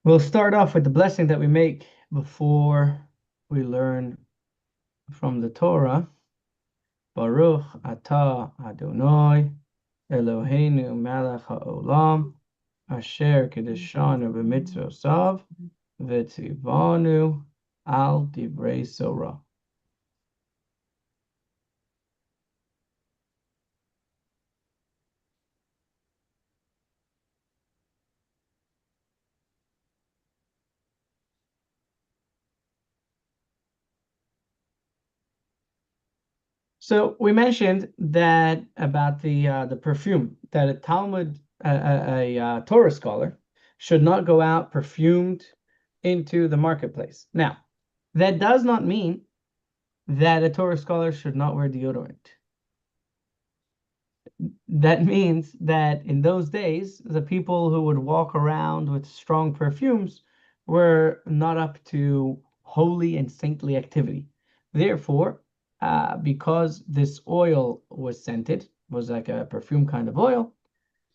We'll start off with the blessing that we make before we learn from the Torah. Baruch atah Adonai Eloheinu melech haolam asher kedeshanu b'mitzvosav v'tzivanu al divrei Torah. So we mentioned that about the perfume that a Talmud a Torah scholar should not go out perfumed into the marketplace. Now, that does not mean that a Torah scholar should not wear deodorant. That means that in those days, the people who would walk around with strong perfumes were not up to holy and saintly activity. Therefore, because this oil was scented, was like a perfume kind of oil,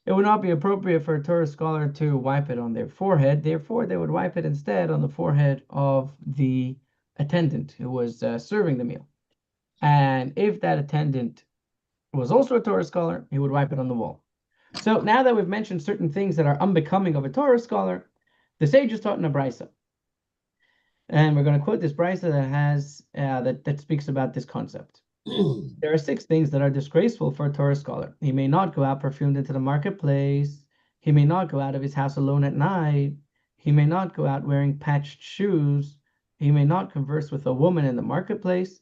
it would not be appropriate for a Torah scholar to wipe it on their forehead. Therefore, they would wipe it instead on the forehead of the attendant who was serving the meal. And if that attendant was also a Torah scholar, he would wipe it on the wall. So now that we've mentioned certain things that are unbecoming of a Torah scholar, the sages taught in a brisa. And we're going to quote this brisa that has that speaks about this concept. There are 6 things that are disgraceful for a Torah scholar. He may not go out perfumed into the marketplace. He may not go out of his house alone at night. He may not go out wearing patched shoes. He may not converse with a woman in the marketplace.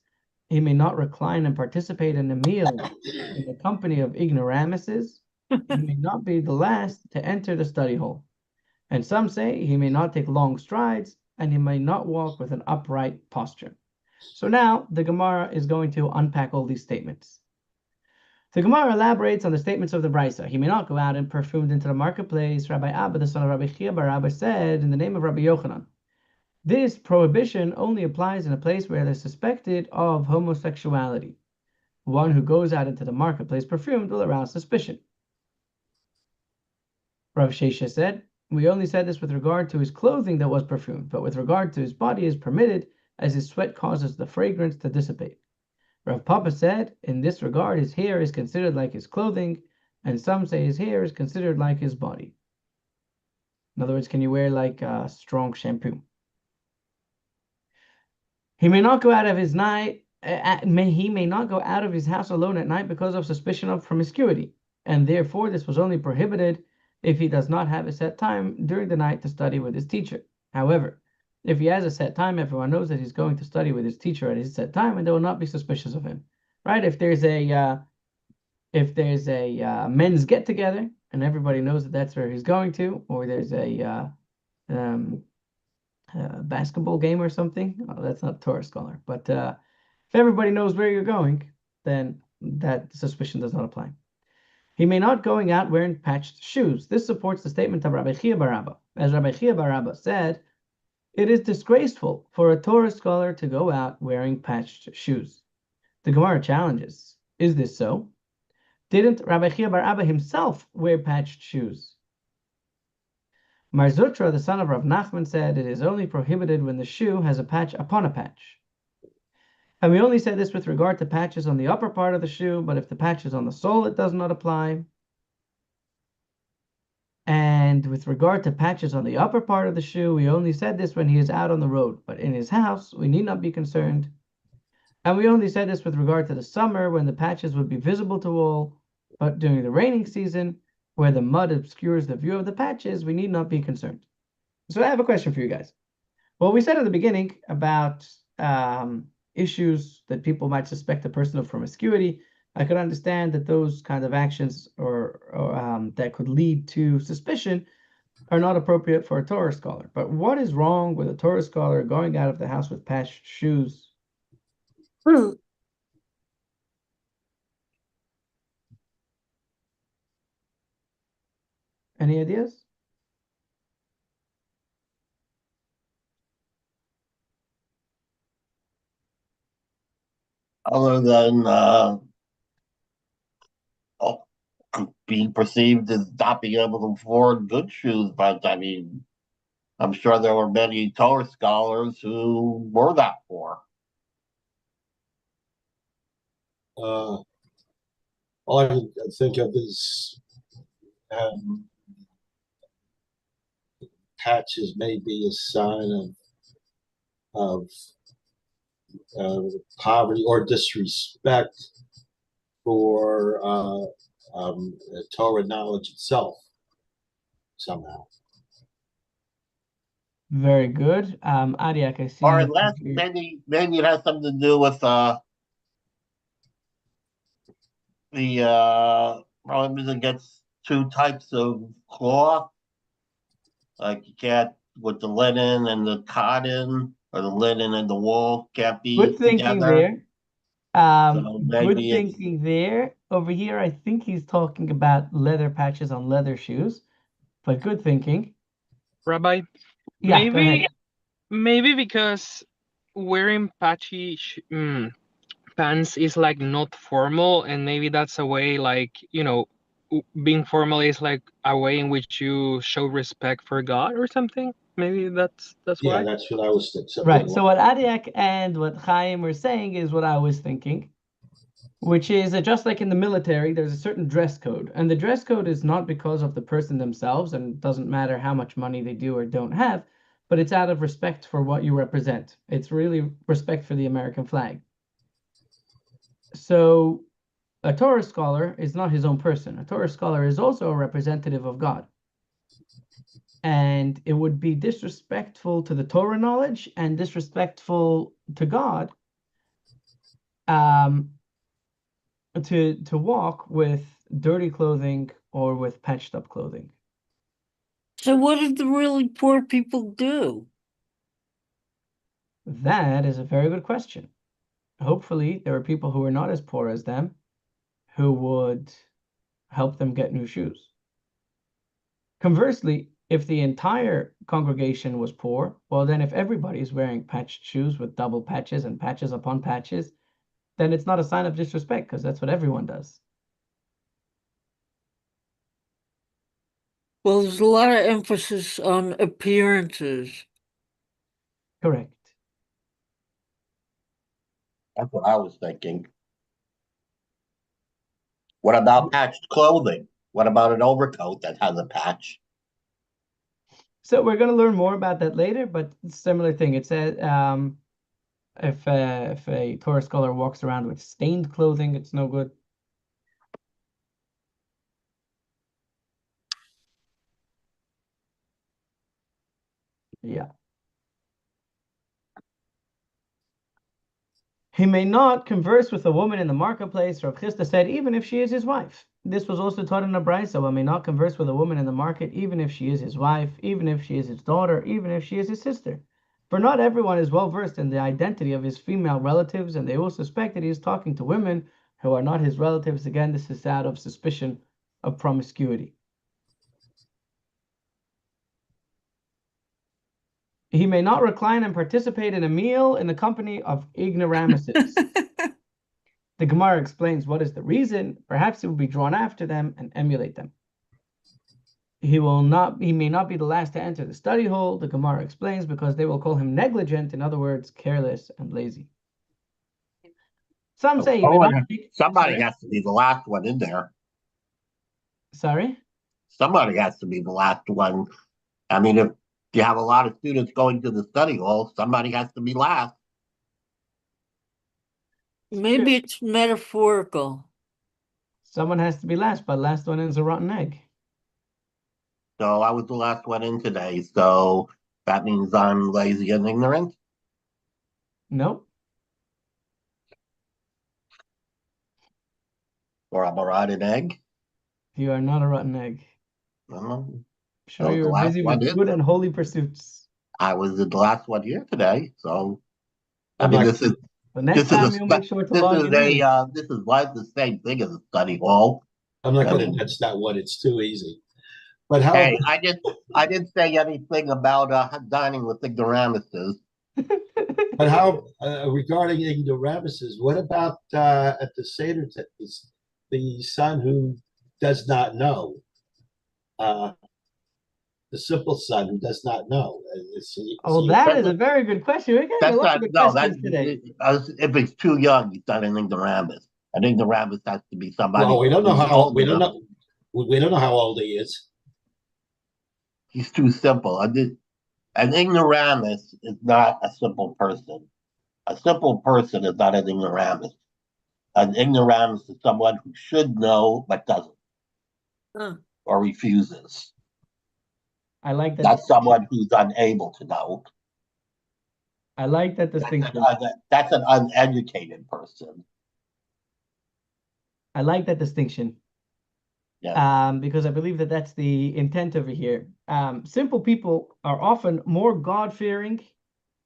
He may not recline and participate in a meal in the company of ignoramuses. He may not be the last to enter the study hall. And some say he may not take long strides, and he may not walk with an upright posture. So now the Gemara is going to unpack all these statements. The Gemara elaborates on the statements of the Brisa. He may not go out and perfumed into the marketplace. Rabbi Abba, the son of Rabbi Chia bar Abba, said in the name of Rabbi Yochanan, this prohibition only applies in a place where they're suspected of homosexuality. One who goes out into the marketplace perfumed will arouse suspicion. Rav Shesha said, we only said this with regard to his clothing that was perfumed, but with regard to his body is permitted, as his sweat causes the fragrance to dissipate. Rav Papa said, in this regard, his hair is considered like his clothing, and some say his hair is considered like his body. In other words, can you wear like strong shampoo? He may not go out of his night. He may not go out of his house alone at night because of suspicion of promiscuity, and therefore this was only prohibited if he does not have a set time during the night to study with his teacher. However, if he has a set time, everyone knows that he's going to study with his teacher at his set time, and they will not be suspicious of him, right? If there's a men's get together and everybody knows that that's where he's going to, or there's a basketball game or something, oh, that's not Torah scholar, but if everybody knows where you're going, then that suspicion does not apply. He may not going out wearing patched shoes. This supports the statement of Rabbi Chia bar Abba. As Rabbi Chia bar Abba said, it is disgraceful for a Torah scholar to go out wearing patched shoes. The Gemara challenges, is this so? Didn't Rabbi Chia bar Abba himself wear patched shoes? Mar Zutra, the son of Rav Nachman, said it is only prohibited when the shoe has a patch upon a patch. And we only said this with regard to patches on the upper part of the shoe, but if the patch is on the sole, it does not apply. And with regard to patches on the upper part of the shoe, we only said this when he is out on the road, but in his house, we need not be concerned. And we only said this with regard to the summer, when the patches would be visible to all, but during the raining season, where the mud obscures the view of the patches, we need not be concerned. So I have a question for you guys. Well, we said at the beginning about issues that people might suspect a person of promiscuity. I could understand that those kind of actions or that could lead to suspicion are not appropriate for a Torah scholar. But what is wrong with a Torah scholar going out of the house with patched shoes? Any ideas? Other than being perceived as not being able to afford good shoes, but I mean, I'm sure there were many Torah scholars who were that poor. All I can think of is patches may be a sign of poverty or disrespect for Torah knowledge itself somehow. Very good. Adiak, I Or see unless here. maybe it has something to do with the prohibition against two types of cloth. Like you can't with the linen and the cotton, or the linen and the wool can't Good be thinking together. there. So Good maybe it's thinking there. Over here, I think he's talking about leather patches on leather shoes, but good thinking. Rabbi, Yeah, go maybe ahead. maybe because wearing patchy pants is like not formal, and maybe that's a way, like, being formal is like a way in which you show respect for God or something. Maybe that's Yeah, why. that's what I was thinking. Something Right. along. So what Adiak and what Chaim were saying is what I was thinking, which is that just like in the military, there's a certain dress code. And the dress code is not because of the person themselves, and it doesn't matter how much money they do or don't have, but it's out of respect for what you represent. It's really respect for the American flag. So a Torah scholar is not his own person. A Torah scholar is also a representative of God. And it would be disrespectful to the Torah knowledge and disrespectful to God um, to walk with dirty clothing or with patched up clothing. So what did the really poor people do? That is a very good question. Hopefully, there were people who were not as poor as them who would help them get new shoes. Conversely, if the entire congregation was poor, well, then if everybody is wearing patched shoes with double patches and patches upon patches, then it's not a sign of disrespect because that's what everyone does. Well, there's a lot of emphasis on appearances. Correct. that's what I was thinking. What about patched clothing? What about an overcoat that has a patch? So we're going to learn more about that later, but similar thing. It says if a Torah scholar walks around with stained clothing, it's no good. Yeah. He may not converse with a woman in the marketplace, Rav Chisda said, even if she is his wife. This was also taught in a brisa. One may not converse with a woman in the market, even if she is his wife, even if she is his daughter, even if she is his sister. For not everyone is well versed in the identity of his female relatives, and they will suspect that he is talking to women who are not his relatives. Again, this is out of suspicion of promiscuity. He may not recline and participate in a meal in the company of ignoramuses. The Gemara explains what is the reason. Perhaps he will be drawn after them and emulate them. He may not be the last to enter the study hall, the Gemara explains, because they will call him negligent, in other words, careless and lazy. Some say he may not speak. Somebody Sorry? has to be the last one in there. Sorry? Somebody has to be the last one. I mean, if you have a lot of students going to the study hall, somebody has to be last. Maybe it's metaphorical. Someone has to be last, but last one is a rotten egg. So I was the last one in today. So that means I'm lazy and ignorant. Nope. Or I'm a rotten egg. You are not a rotten egg. Um, I Sure, was you the are last busy one with in. good and holy pursuits. I was the last one here today. So I I'm mean, not, The next time you'll make sure to this log is in early. this is like the same thing as a study hall. I'm not I going to mean, touch that one. It's too easy. But how hey, I didn't say anything about dining with ignoramuses. But how regarding ignoramuses? What about at the Seder, the son who does not know? the simple son who does not know? Oh, He that is a very good question. We're getting a That's lot of not, good no, questions today. if it's too young, he's not an ignoramus. An ignoramus has to be somebody well, we don't know who's how old we don't enough. know we don't know how old he is. He's too simple. An ignoramus is not a simple person. A simple person is not an ignoramus. An ignoramus is someone who should know but doesn't Huh. or refuses. I like that That's distinction. someone who's unable to know. I like that distinction. That's an uneducated person. I like that distinction. Yeah. Because I believe that that's the intent over here. Simple people are often more God-fearing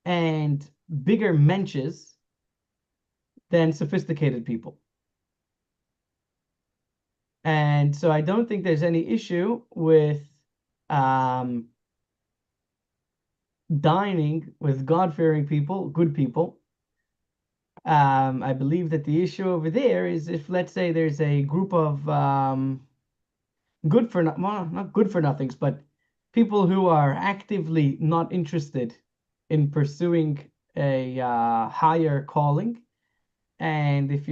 and bigger mensches than sophisticated people. And so I don't think there's any issue with dining with God-fearing people, good people. I believe that the issue over there is if, let's say, there's a group of well, not good for nothings, but people who are actively not interested in pursuing a higher calling. And if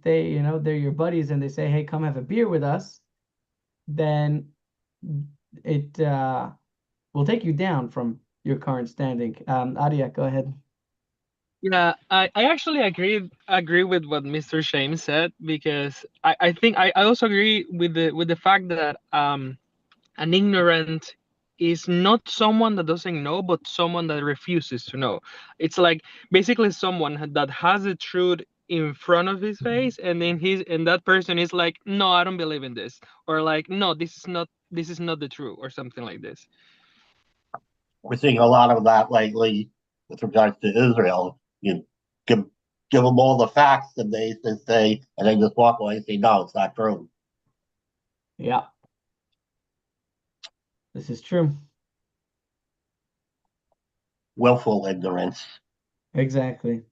they, they're your buddies and they say, hey, come have a beer with us, then it will take you down from your current standing. Adia, go ahead. Yeah, I actually agree with what Mr. Shane said, because I think I also agree with the fact that an ignorant is not someone that doesn't know, but someone that refuses to know. It's like basically someone that has the truth in front of his face, and then that person is like, no, I don't believe in this, or like, no, this is not the truth, or something like this. We're seeing a lot of that lately with regards to Israel. You give them all the facts and they say, and they just walk away and say, no, it's not true. Yeah, this is true. Willful ignorance. Exactly.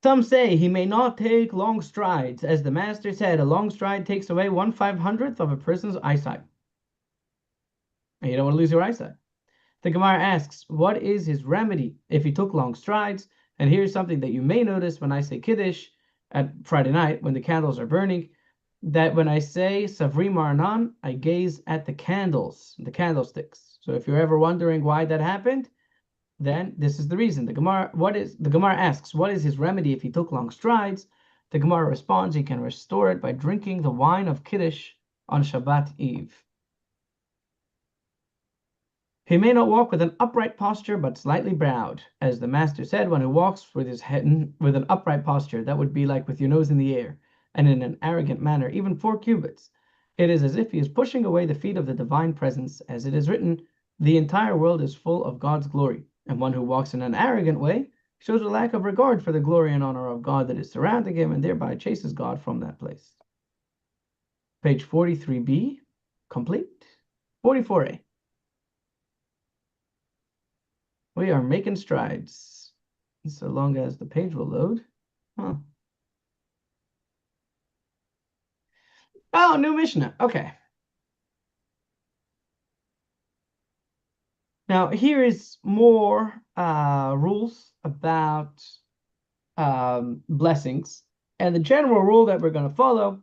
Some say he may not take long strides. As the master said, a long stride takes away 1/500th of a person's eyesight. And you don't want to lose your eyesight. The Gemara asks, what is his remedy if he took long strides? And here's something that you may notice when I say Kiddush at Friday night when the candles are burning, that when I say Savri Marnan, I gaze at the candles, the candlesticks. So if you're ever wondering why that happened, then this is the reason. The Gemara asks, what is his remedy if he took long strides? The Gemara responds, he can restore it by drinking the wine of Kiddush on Shabbat Eve. He may not walk with an upright posture, but slightly bowed. As the master said, one who walks with his head with an upright posture, that would be like with your nose in the air, and in an arrogant manner, even 4 cubits. It is as if he is pushing away the feet of the divine presence, as it is written, the entire world is full of God's glory. And one who walks in an arrogant way shows a lack of regard for the glory and honor of God that is surrounding him, and thereby chases God from that place. Page 43b, complete. 44a. We are making strides, so long as the page will load. Huh. Oh, new Mishnah. Okay. Now, here is more rules about blessings. And the general rule that we're going to follow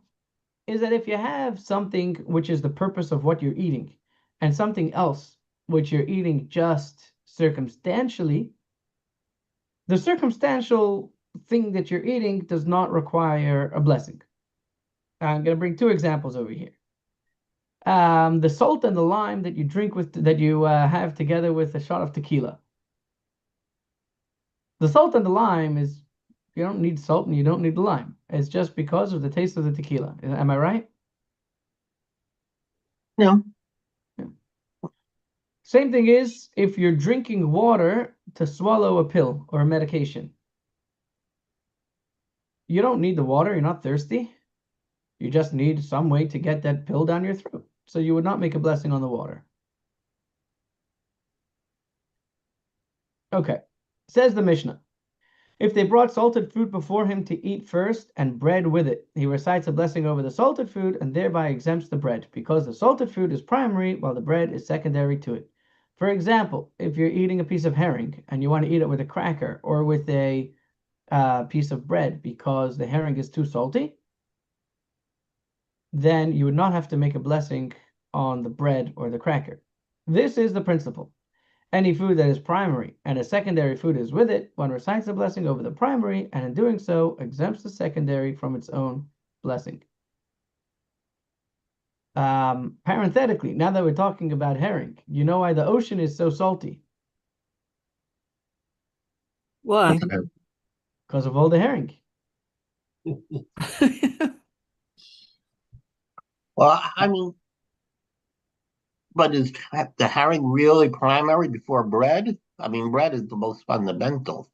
is that if you have something which is the purpose of what you're eating and something else which you're eating just circumstantially, the circumstantial thing that you're eating does not require a blessing. I'm going to bring 2 examples over here. The salt and the lime that you drink with, that you have together with a shot of tequila. The salt and the lime is, you don't need salt and you don't need the lime. It's just because of the taste of the tequila. Am I right? No. Yeah. Same thing is if you're drinking water to swallow a pill or a medication. You don't need the water, you're not thirsty. You just need some way to get that pill down your throat. So you would not make a blessing on the water. Okay, says the Mishnah. If they brought salted fruit before him to eat first and bread with it, he recites a blessing over the salted food and thereby exempts the bread, because the salted food is primary while the bread is secondary to it. For example, if you're eating a piece of herring and you want to eat it with a cracker or with a piece of bread because the herring is too salty, then you would not have to make a blessing on the bread or the cracker. This is the principle. Any food that is primary and a secondary food is with it, one recites the blessing over the primary, and in doing so, exempts the secondary from its own blessing. Parenthetically, now that we're talking about herring, you know why the ocean is so salty? Why? Because of all the herring. Well, I mean, but is the herring really primary before bread? I mean, bread is the most fundamental.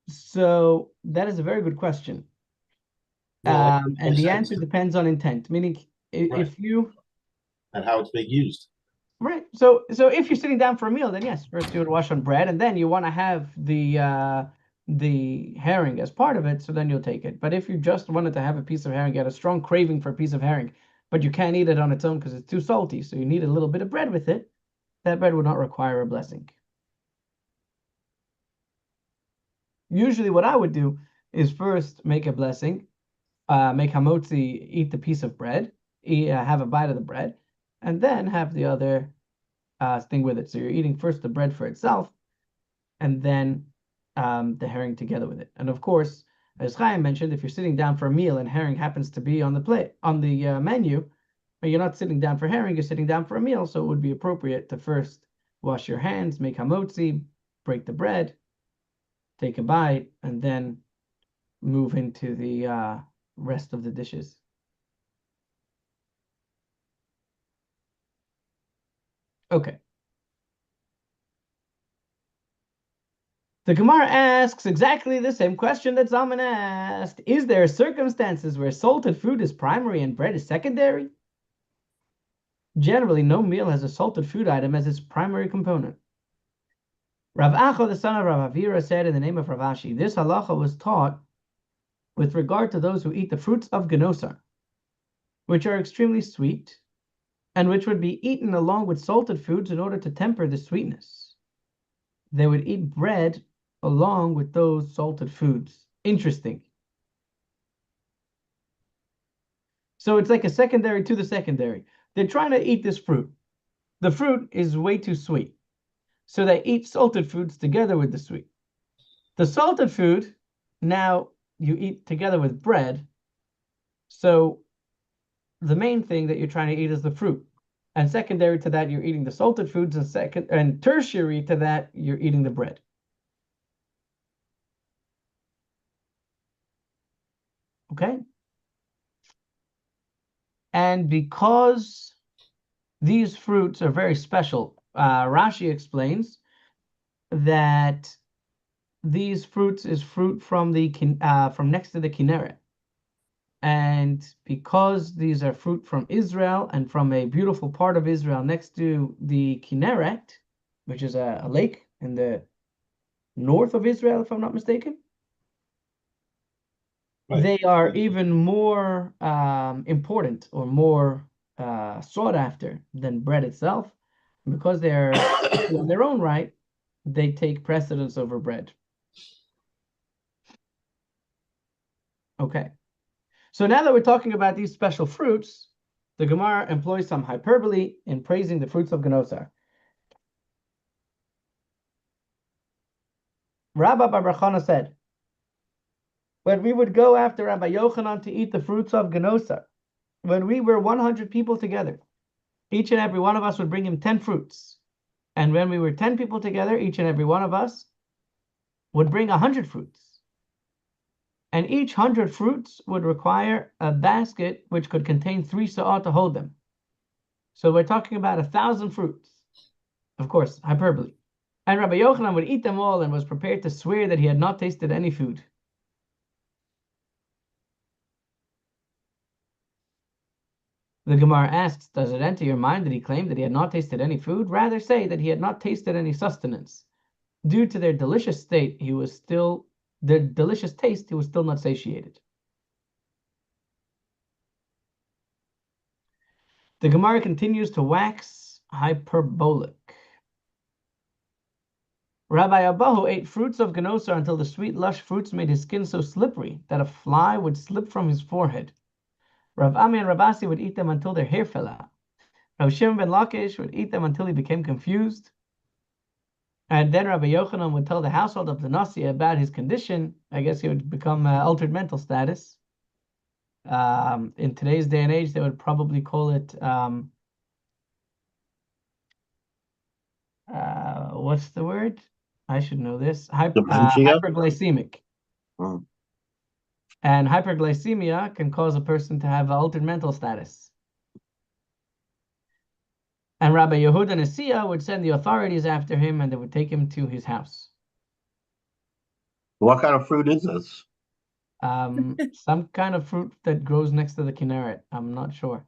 So that is a very good question. Well, that And makes the sense. answer depends on intent, meaning Right. if you And how it's being used. right. So if you're sitting down for a meal, then yes, first you would wash on bread, and then you want to have the herring as part of it, so then you'll take it. But if you just wanted to have a piece of herring, you had a strong craving for a piece of herring, but you can't eat it on its own because it's too salty, so you need a little bit of bread with it, that bread would not require a blessing. Usually what I would do is first make a blessing, make hamotzi, eat the piece of bread, have a bite of the bread, and then have the other thing with it. So you're eating first the bread for itself, and then the herring together with it. And of course, as Chaim mentioned, if you're sitting down for a meal and herring happens to be on the plate on the menu, but you're not sitting down for herring, you're sitting down for a meal. So it would be appropriate to first wash your hands, make hamotzi, break the bread, take a bite, and then move into the rest of the dishes. Okay. The Gemara asks exactly the same question that Zalman asked. Is there circumstances where salted food is primary and bread is secondary? Generally, no meal has a salted food item as its primary component. Rav Acha, the son of Rav Avira, said in the name of Rav Ashi, this halacha was taught with regard to those who eat the fruits of genosar, which are extremely sweet, and which would be eaten along with salted foods in order to temper the sweetness. They would eat bread along with those salted foods. Interesting. So it's like a secondary to the secondary. They're trying to eat this fruit. The fruit is way too sweet. So they eat salted foods together with the sweet. The salted food, now you eat together with bread. So the main thing that you're trying to eat is the fruit. And secondary to that, you're eating the salted foods, and tertiary to that, you're eating the bread. Okay? And because these fruits are very special, Rashi explains that these fruits is fruit from from next to the Kinneret. And because these are fruit from Israel and from a beautiful part of Israel next to the Kinneret, which is a lake in the north of Israel, if I'm not mistaken, Right. they are even more important or more sought after than bread itself. Because they're in their own right, they take precedence over bread. Okay. So now that we're talking about these special fruits, the Gemara employs some hyperbole in praising the fruits of Genosar. Rabbi Bar Chana said, when we would go after Rabbi Yochanan to eat the fruits of Genosar, when we were 100 people together, each and every one of us would bring him 10 fruits. And when we were 10 people together, each and every one of us would bring 100 fruits. And each 100 fruits would require a basket which could contain 3 sa'ah to hold them. So we're talking about 1,000 fruits. Of course, hyperbole. And Rabbi Yochanan would eat them all and was prepared to swear that he had not tasted any food. The Gemara asks, does it enter your mind that he claimed that he had not tasted any food? Rather say that he had not tasted any sustenance. Due to their delicious taste, he was still not satiated. The Gemara continues to wax hyperbolic. Rabbi Abahu ate fruits of Ganosa until the sweet, lush fruits made his skin so slippery that a fly would slip from his forehead. Rav Ami and Rav Asi would eat them until their hair fell out. Rav Shimon ben Lakish would eat them until he became confused. And then Rabbi Yochanan would tell the household of the Nasi about his condition. I guess he would become altered mental status. In today's day and age, they would probably call it, what's the word? I should know this. Dementia? Hyperglycemic. Mm. And hyperglycemia can cause a person to have altered mental status. And Rabbi Yehuda Nasiya would send the authorities after him, and they would take him to his house. What kind of fruit is this? Some kind of fruit that grows next to the Kinneret. I'm not sure.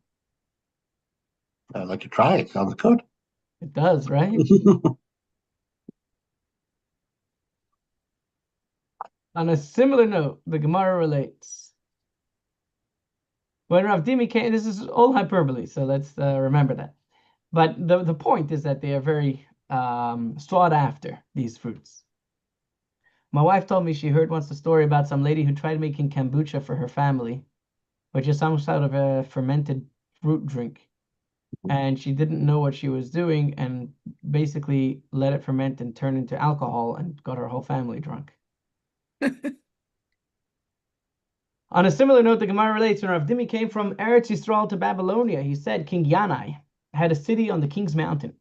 I'd like to try it. Sounds good. It does, right? On a similar note, the Gemara relates. When Rav Dimi came, this is all hyperbole, so let's remember that. But the point is that they are very sought after, these fruits. My wife told me she heard once a story about some lady who tried making kombucha for her family, which is some sort of a fermented fruit drink. And she didn't know what she was doing and basically let it ferment and turn into alcohol and got her whole family drunk. On a similar note, the Gemara relates when Rav Dimi came from Eretz Yisrael to Babylonia, he said King Yanai had a city on the king's mountain,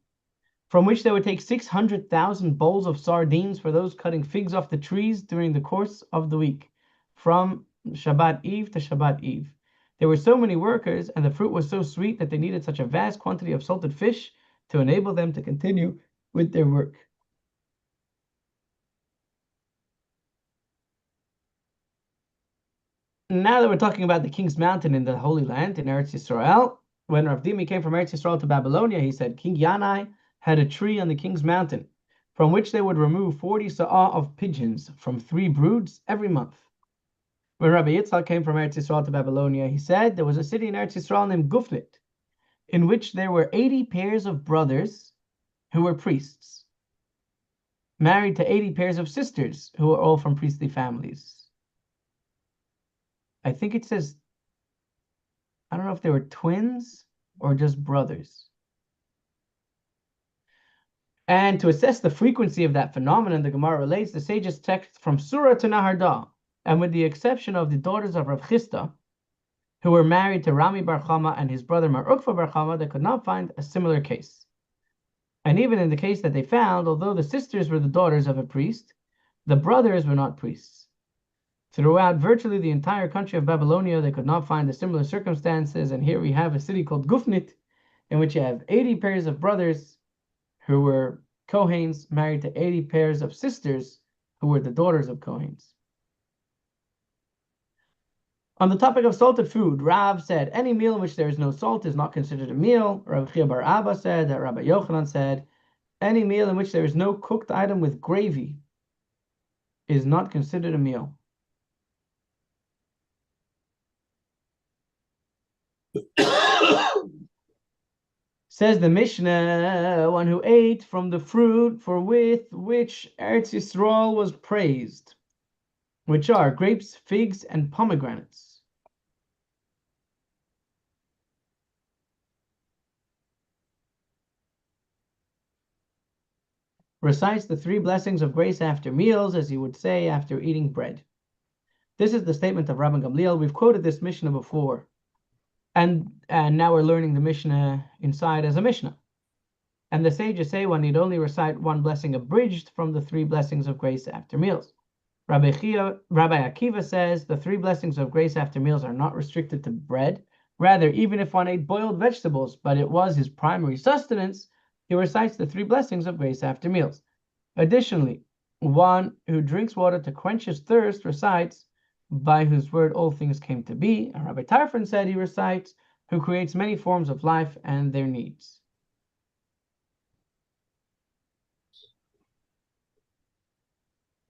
from which they would take 600,000 bowls of sardines for those cutting figs off the trees during the course of the week, from Shabbat Eve to Shabbat Eve. There were so many workers, and the fruit was so sweet that they needed such a vast quantity of salted fish to enable them to continue with their work. Now that we're talking about the king's mountain in the Holy Land, in Eretz Yisrael, when Rav Dimi came from Eretz Yisrael to Babylonia, he said King Yanai had a tree on the king's mountain, from which they would remove 40 sa'ah of pigeons from 3 broods every month. When Rabbi Yitzchak came from Eretz Yisrael to Babylonia, he said there was a city in Eretz Yisrael named Gufnit, in which there were 80 pairs of brothers who were priests, married to 80 pairs of sisters who were all from priestly families. I think it says, I don't know if they were twins or just brothers. And to assess the frequency of that phenomenon, the Gemara relates the sages text from Surah to Nahardah, and with the exception of the daughters of Rav Chisda, who were married to Rami Bar Chama and his brother Mar Ukva Bar Chama, they could not find a similar case. And even in the case that they found, although the sisters were the daughters of a priest, the brothers were not priests. Throughout virtually the entire country of Babylonia, they could not find the similar circumstances, and here we have a city called Gufnit, in which you have 80 pairs of brothers who were Kohanes married to 80 pairs of sisters who were the daughters of Kohanes. On the topic of salted food, Rav said, any meal in which there is no salt is not considered a meal. Rav Chia bar Abba said that Rabbi Yochanan said, any meal in which there is no cooked item with gravy is not considered a meal. Says the Mishnah, one who ate from the fruit for with which Eretz Yisrael was praised, which are grapes, figs, and pomegranates. Recites the 3 blessings of grace after meals, as he would say after eating bread. This is the statement of Rabban Gamliel. We've quoted this Mishnah before. And now we're learning the Mishnah inside as a Mishnah. And the sages say one need only recite 1 blessing abridged from the 3 blessings of grace after meals. Rabbi Akiva says the 3 blessings of grace after meals are not restricted to bread. Rather, even if one ate boiled vegetables, but it was his primary sustenance, he recites the 3 blessings of grace after meals. Additionally, one who drinks water to quench his thirst recites, by whose word all things came to be. And Rabbi Tarfon said he recites, who creates many forms of life and their needs.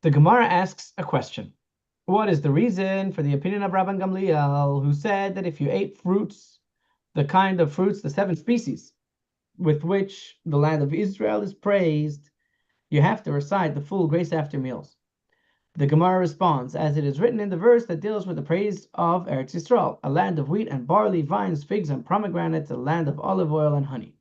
The Gemara asks a question. What is the reason for the opinion of Rabban Gamliel, who said that if you ate fruits, the kind of fruits, the 7 species with which the land of Israel is praised, you have to recite the full grace after meals? The Gemara responds, as it is written in the verse that deals with the praise of Eretz Yisrael, a land of wheat and barley, vines, figs, and pomegranates, a land of olive oil and honey.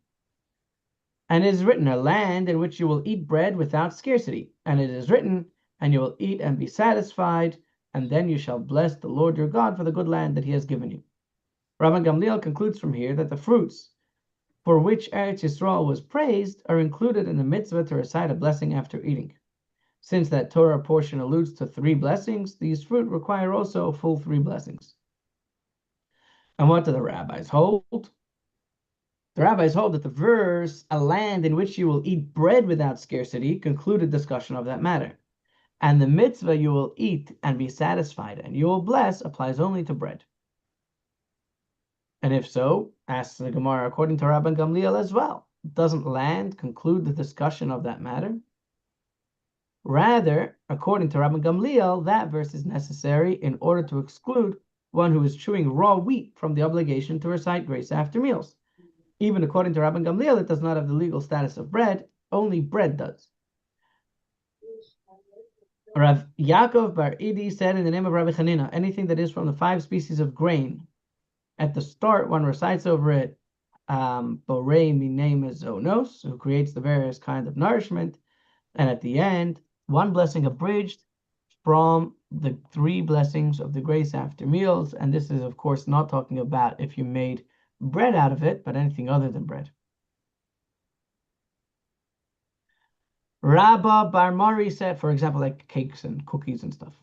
And it is written, a land in which you will eat bread without scarcity. And it is written, and you will eat and be satisfied, and then you shall bless the Lord your God for the good land that he has given you. Rabban Gamliel concludes from here that the fruits for which Eretz Yisrael was praised are included in the mitzvah to recite a blessing after eating. Since that Torah portion alludes to 3 blessings, these fruit require also a full 3 blessings. And what do the rabbis hold? The rabbis hold that the verse, a land in which you will eat bread without scarcity, concluded discussion of that matter. And the mitzvah, you will eat and be satisfied, and you will bless, applies only to bread. And if so, asks the Gemara, according to Rabban Gamliel as well, doesn't land conclude the discussion of that matter? Rather, according to Rabban Gamliel, that verse is necessary in order to exclude one who is chewing raw wheat from the obligation to recite grace after meals. Even according to Rabban Gamliel, it does not have the legal status of bread, only bread does. Rav Yaakov Bar Idi said in the name of Rabbi Chanina, anything that is from the 5 species of grain, at the start one recites over it, Borei Minei Mezonos, who creates the various kinds of nourishment, and at the end, one blessing abridged from the 3 blessings of the grace after meals, and this is of course not talking about if you made bread out of it, but anything other than bread. Rabba Bar Mari said, for example, like cakes and cookies and stuff.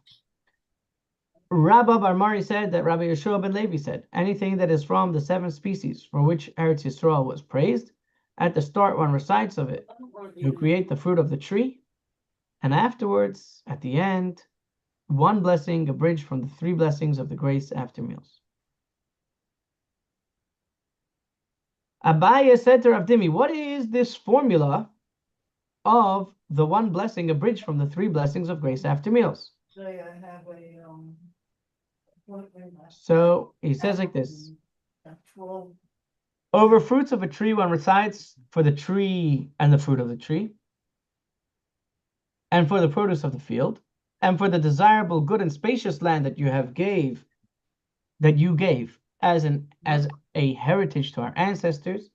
Rabba Bar Mari said that Rabbi Yeshua ben Levi said, anything that is from the 7 species for which Eretz Yisrael was praised, at the start one recites of it, you create the fruit of the tree, and afterwards, at the end, one blessing abridged from the 3 blessings of the grace after meals. Abaye said to Rav Dimi, what is this formula of the one blessing abridged from the 3 blessings of grace after meals? So he says like this. Over fruits of a tree one recites for the tree and the fruit of the tree, and for the produce of the field, and for the desirable, good, and spacious land that you gave as a heritage to our ancestors,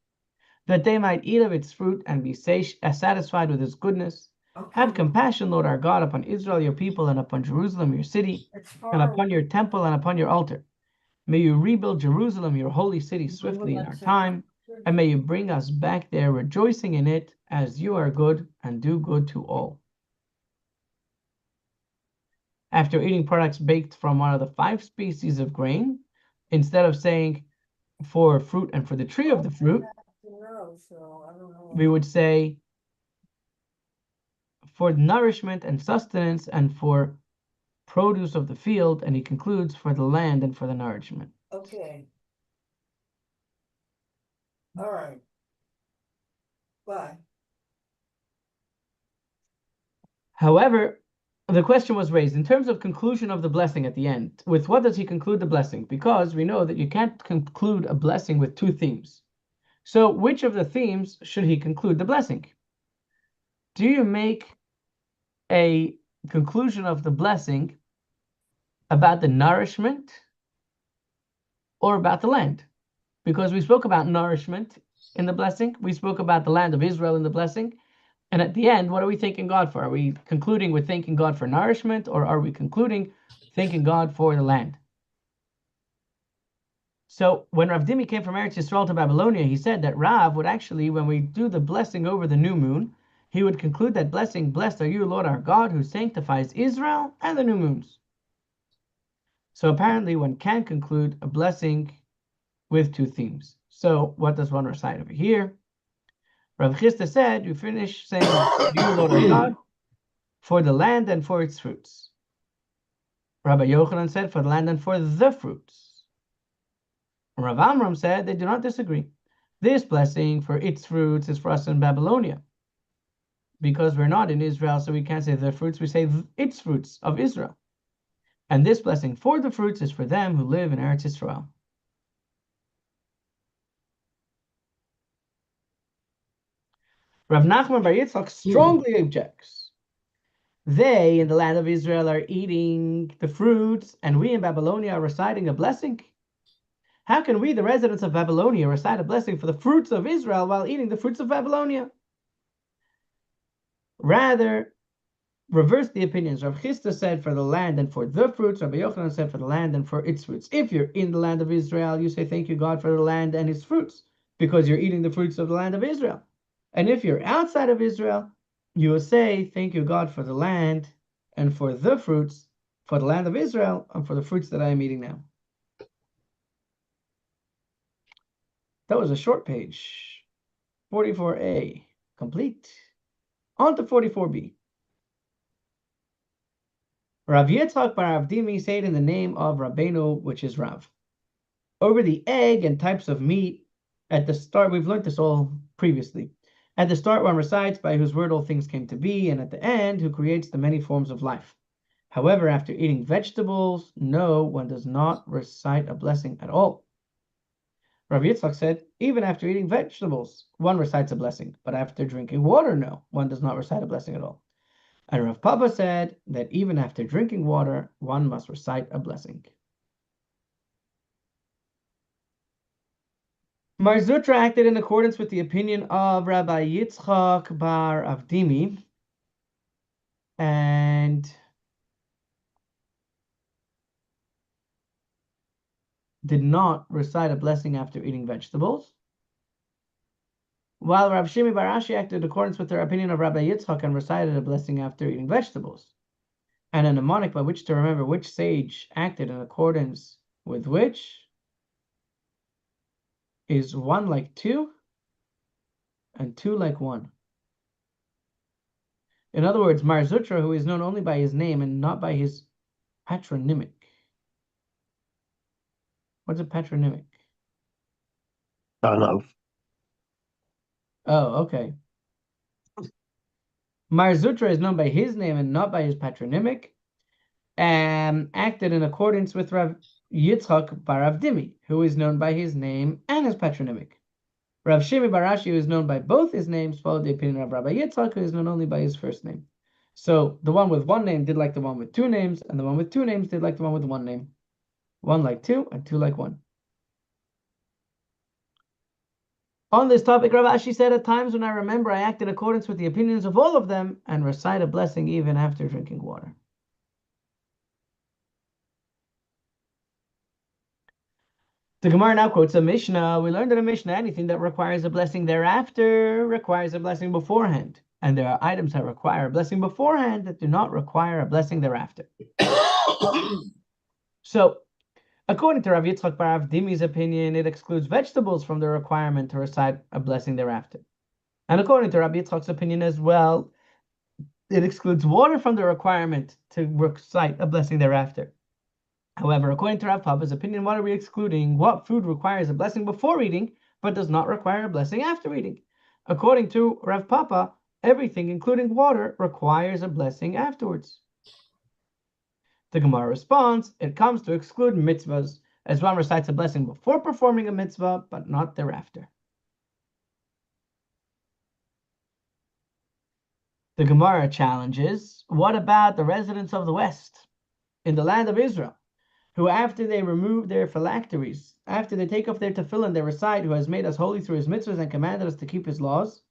that they might eat of its fruit and be satisfied with its goodness. Have compassion, Lord our God, upon Israel, your people, and upon Jerusalem, your city, and upon your temple, and upon your altar. May you rebuild Jerusalem, your holy city, swiftly in our time, and may you bring us back there, rejoicing in it, as you are good and do good to all. After eating products baked from one of the 5 species of grain, instead of saying for fruit and for the tree of the fruit, we would say for nourishment and sustenance and for produce of the field, and he concludes for the land and for the nourishment. Okay. All right. Bye. However, the question was raised in terms of conclusion of the blessing at the end. With what does he conclude the blessing? Because we know that you can't conclude a blessing with 2 themes. So which of the themes should he conclude the blessing? Do you make a conclusion of the blessing about the nourishment or about the land? Because we spoke about nourishment in the blessing, we spoke about the land of Israel in the blessing, and at the end, what are we thanking God for? Are we concluding with thanking God for nourishment, or are we concluding thanking God for the land? So when Rav Dimi came from Eretz Yisrael to Babylonia, he said that Rav would actually, when we do the blessing over the new moon, he would conclude that blessing, blessed are you, Lord our God, who sanctifies Israel and the new moons. So apparently one can conclude a blessing with 2 themes. So what does one recite over here? Rav Chisda said, you finish saying, you, Lord our God, for the land and for its fruits. Rabbi Yochanan said, for the land and for the fruits. Rav Amram said they do not disagree. This blessing for its fruits is for us in Babylonia. Because we're not in Israel, so we can't say the fruits, we say its fruits of Israel. And this blessing for the fruits is for them who live in Eretz Israel. Rav Nachman Bar Yitzchak strongly objects. They in the land of Israel are eating the fruits, and we in Babylonia are reciting a blessing. How can we, the residents of Babylonia, recite a blessing for the fruits of Israel while eating the fruits of Babylonia? Rather, reverse the opinions. Rav Chisda said for the land and for the fruits. Rabbi Yochanan said for the land and for its fruits. If you're in the land of Israel, you say thank you, God, for the land and its fruits, because you're eating the fruits of the land of Israel. And if you're outside of Israel, you will say thank you, God, for the land and for the fruits, for the land of Israel, and for the fruits that I am eating now. That was a short page. 44a, complete. On to 44b. Rav Yitzchak bar Avdimi said in the name of Rabbeinu, which is Rav. Over the egg and types of meat, at the start, we've learned this all previously. At the start, one recites by whose word all things came to be, and at the end, who creates the many forms of life. However, after eating vegetables, no, one does not recite a blessing at all. Rav Yitzchak said, even after eating vegetables, one recites a blessing, but after drinking water, no, one does not recite a blessing at all. And Rav Papa said that even after drinking water, one must recite a blessing. Mar Zutra acted in accordance with the opinion of Rabbi Yitzchak bar Avdimi and did not recite a blessing after eating vegetables, while Rav Shimi bar Ashi acted in accordance with their opinion of Rabbi Yitzchak and recited a blessing after eating vegetables. And a mnemonic by which to remember which sage acted in accordance with which is 1 like 2 and 2 like 1. In other words, Mar Zutra, who is known only by his name and not by his patronymic. What's a patronymic? Son of. Oh, okay. Mar Zutra is known by his name and not by his patronymic, and acted in accordance with Rav Yitzchak bar Avdimi, who is known by his name and his patronymic. Rav Shimi bar Ashi, who is known by both his names, followed the opinion of Rabbi Yitzchak, who is known only by his first name. So the one with one name did like the one with two names, and the one with two names did like the one with one name. 1 like 2 and 2 like 1. On this topic, Rav Ashi said, at times when I remember, I act in accordance with the opinions of all of them and recite a blessing even after drinking water. The Gemara now quotes a Mishnah. We learned in a Mishnah anything that requires a blessing thereafter requires a blessing beforehand. And there are items that require a blessing beforehand that do not require a blessing thereafter. So, according to Rav Yitzchak bar Avdimi's opinion, it excludes vegetables from the requirement to recite a blessing thereafter. And according to Rabbi Yitzchak's opinion as well, it excludes water from the requirement to recite a blessing thereafter. However, according to Rav Papa's opinion, what are we excluding? What food requires a blessing before eating, but does not require a blessing after eating? According to Rav Papa, everything, including water, requires a blessing afterwards. The Gemara responds, it comes to exclude mitzvahs, as one recites a blessing before performing a mitzvah, but not thereafter. The Gemara challenges, what about the residents of the West, in the land of Israel, who after they remove their phylacteries, after they take off their tefillin, they recite, who has made us holy through his mitzvahs and commanded us to keep his laws?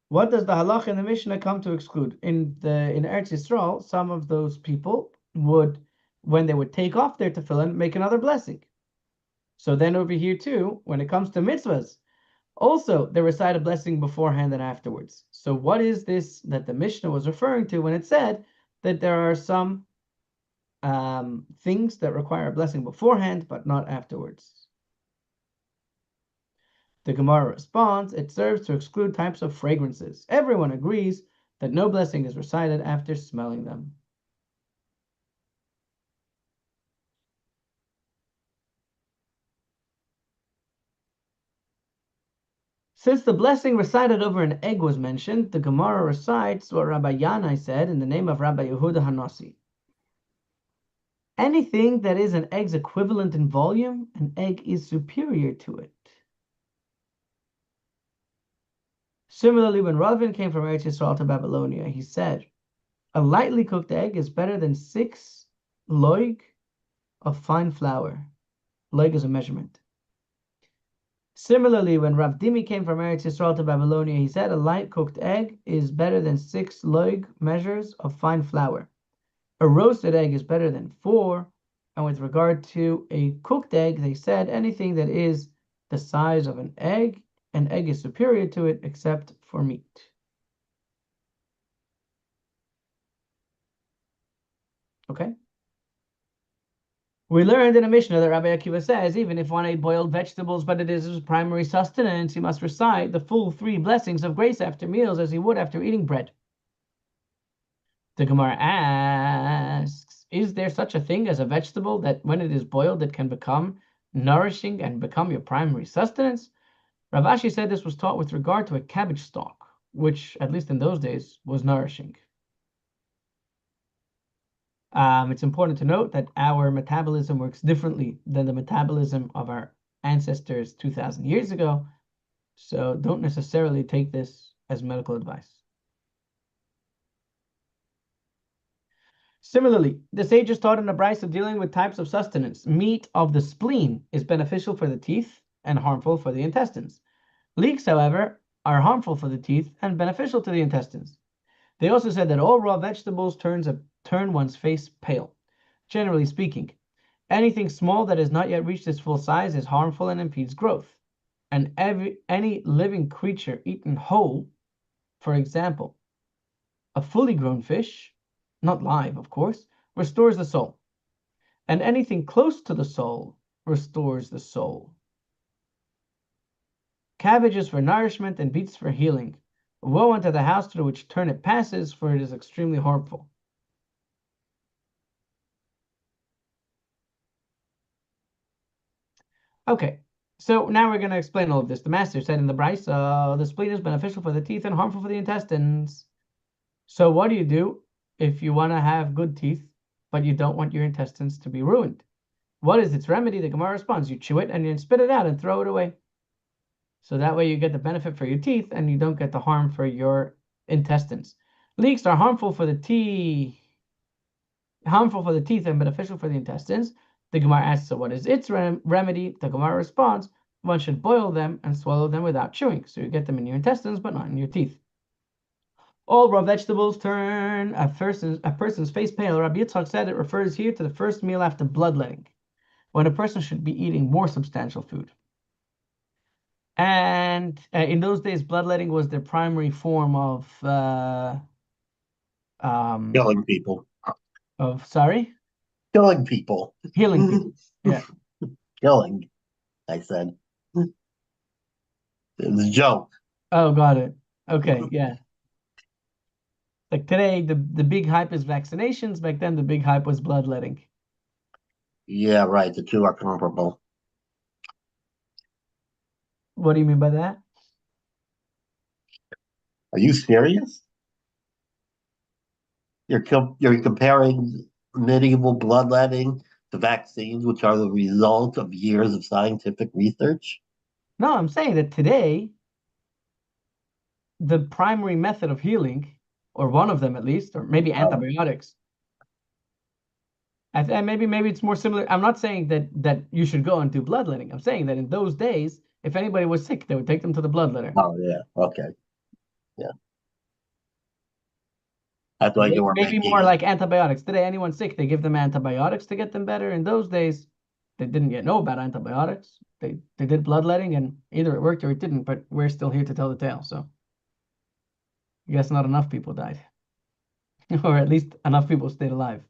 What does the halach in the Mishnah come to exclude? In Eretz Yisrael, some of those people would, when they would take off their tefillin, make another blessing. So then over here too, when it comes to mitzvahs, also they recite a blessing beforehand and afterwards. So what is this that the Mishnah was referring to when it said that there are some things that require a blessing beforehand but not afterwards? The Gemara responds, it serves to exclude types of fragrances. Everyone agrees that no blessing is recited after smelling them. Since the blessing recited over an egg was mentioned, the Gemara recites what Rabbi Yanai said in the name of Rabbi Yehuda Hanasi. Anything that is an egg's equivalent in volume, an egg is superior to it. Similarly, when Ravin came from Eretz Yisrael to Babylonia, he said, a lightly cooked egg is better than 6 loig of fine flour. Loig is a measurement. Similarly, when Rav Dimi came from Eretz Yisrael to Babylonia, he said a light cooked egg is better than 6 loig measures of fine flour. A roasted egg is better than 4. And with regard to a cooked egg, they said anything that is the size of an egg is superior to it except for meat. Okay? We learned in a Mishnah that Rabbi Akiva says, even if one ate boiled vegetables, but it is his primary sustenance, he must recite the full 3 blessings of grace after meals as he would after eating bread. The Gemara asks, is there such a thing as a vegetable that when it is boiled, it can become nourishing and become your primary sustenance? Rav Ashi said this was taught with regard to a cabbage stalk, which, at least in those days, was nourishing. It's important to note that our metabolism works differently than the metabolism of our ancestors 2,000 years ago, so don't necessarily take this as medical advice. Similarly, the sages taught in the Brisa dealing with types of sustenance. Meat of the spleen is beneficial for the teeth and harmful for the intestines. Leeks, however, are harmful for the teeth and beneficial to the intestines. They also said that all raw vegetables turn one's face pale. Generally speaking, anything small that has not yet reached its full size is harmful and impedes growth. And any living creature eaten whole, for example, a fully grown fish, not live, of course, restores the soul. And anything close to the soul restores the soul. Cabbage is for nourishment and beets for healing. Woe unto the house through which turnip passes, for it is extremely harmful. Okay, so now we're going to explain all of this. The master said in the Brisa, the spleen is beneficial for the teeth and harmful for the intestines. So what do you do if you want to have good teeth, but you don't want your intestines to be ruined? What is its remedy? The Gemara responds, you chew it and you spit it out and throw it away. So that way you get the benefit for your teeth and you don't get the harm for your intestines. Leeks are harmful for the teeth and beneficial for the intestines. The Gemara asks, so what is its remedy? The Gemara responds, one should boil them and swallow them without chewing. So you get them in your intestines, but not in your teeth. All raw vegetables turn a person's face pale. Rabbi Yitzchak said it refers here to the first meal after bloodletting, when a person should be eating more substantial food. And in those days, bloodletting was their primary form of Killing people. Sorry? Killing people. Healing people. Yeah. Killing, I said. It was a joke. Oh, got it. Okay, yeah. Like today, the big hype is vaccinations. Back then, the big hype was bloodletting. Yeah, right. The two are comparable. What do you mean by that? Are you serious? You're comparing medieval bloodletting to vaccines, which are the result of years of scientific research? No, I'm saying that today, the primary method of healing, or one of them at least, or maybe antibiotics. Maybe it's more similar. I'm not saying that you should go and do bloodletting. I'm saying that in those days, if anybody was sick, they would take them to the bloodletter. Oh, yeah. Okay. Yeah. That's why you were Maybe making more it. like antibiotics. Today, anyone sick, they give them antibiotics to get them better. In those days, they didn't yet know about antibiotics. They did bloodletting, and either it worked or it didn't, but we're still here to tell the tale. So I guess not enough people died. Or at least enough people stayed alive.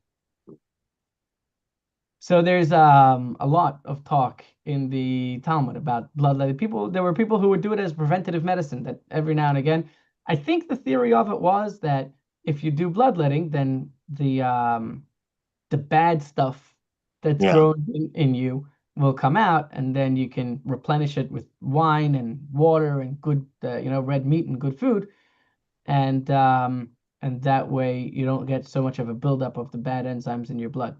So there's a lot of talk in the Talmud about bloodletting. There were people who would do it as preventative medicine, that every now and again. I think the theory of it was that if you do bloodletting, then the bad stuff that's grown in you will come out, and then you can replenish it with wine and water and good, red meat and good food, and that way you don't get so much of a buildup of the bad enzymes in your blood.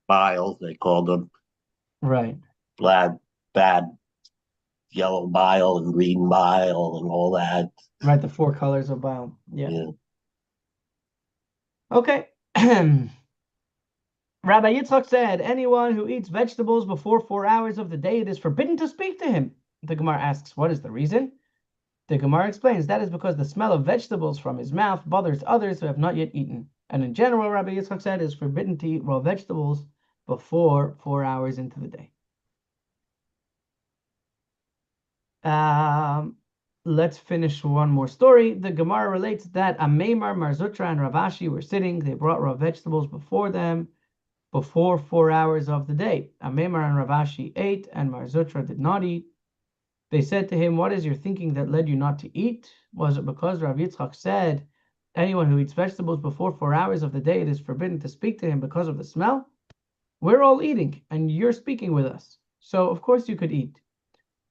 Biles, they call them. Right. Bad yellow bile and green bile and all that. Right, the 4 colors of bile. Yeah. Yeah. Okay. Rabbi Yitzchak said, anyone who eats vegetables before 4 hours of the day, it is forbidden to speak to him. The Gemara asks, what is the reason? The Gemara explains, that is because the smell of vegetables from his mouth bothers others who have not yet eaten. And in general, Rabbi Yitzchak said, it is forbidden to eat raw vegetables before 4 hours into the day. Let's finish one more story. The Gemara relates that Amemar, Mar Zutra, and Rav Ashi were sitting. They brought raw vegetables before them before 4 hours of the day. Amemar and Rav Ashi ate, and Mar Zutra did not eat. They said to him, what is your thinking that led you not to eat? Was it because Rav Yitzchak said, anyone who eats vegetables before 4 hours of the day, it is forbidden to speak to him because of the smell? We're all eating, and you're speaking with us. So, of course, you could eat.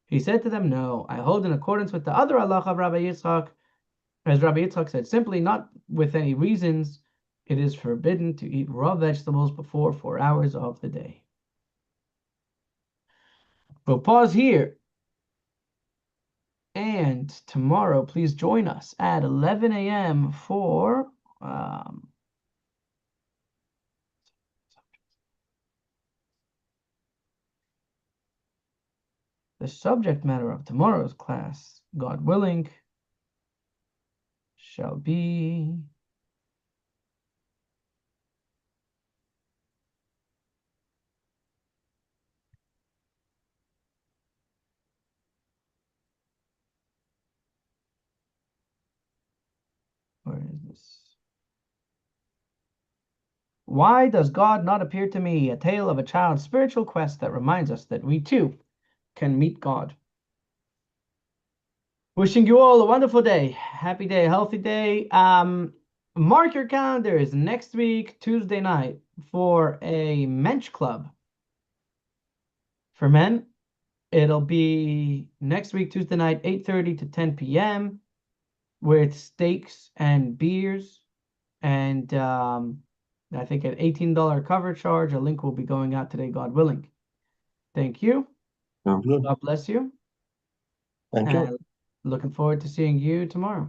He said to them, no, I hold in accordance with the other halacha of Rabbi Yitzchak, as Rabbi Yitzchak said, simply not with any reasons. It is forbidden to eat raw vegetables before 4 hours of the day. We'll pause here. And tomorrow, please join us at 11 a.m. for the subject matter of tomorrow's class, God willing, shall be where is this? Why does God not appear to me? A tale of a child's spiritual quest that reminds us that we too can meet God. Wishing you all a wonderful day, happy day, healthy day. Mark your calendars next week, Tuesday night, for a mensch club for men. It'll be next week, Tuesday night, 8:30 to 10 p.m. with steaks and beers. And I think an $18 cover charge. A link will be going out today, God willing. Thank you. Sounds good. God bless you. Thank you. And looking forward to seeing you tomorrow.